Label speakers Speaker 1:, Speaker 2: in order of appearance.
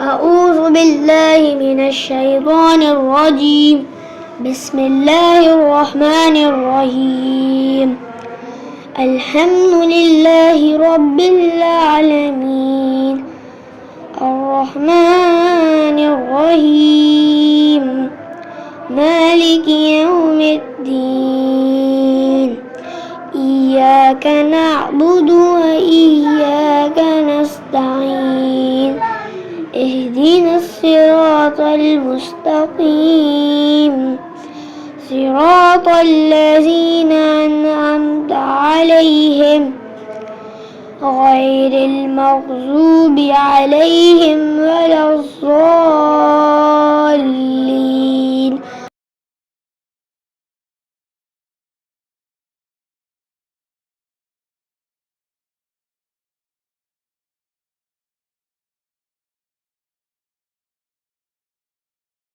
Speaker 1: أعوذ بالله من الشيطان الرجيم. بسم الله الرحمن الرحيم. الحمد لله رب العالمين الرحمن الرحيم مالك يوم الدين إياك نعبد وإياك نستعين اهدنا الصراط المستقيم صراط الذين أنعمت عليهم غير المغضوب عليهم ولا الضالين.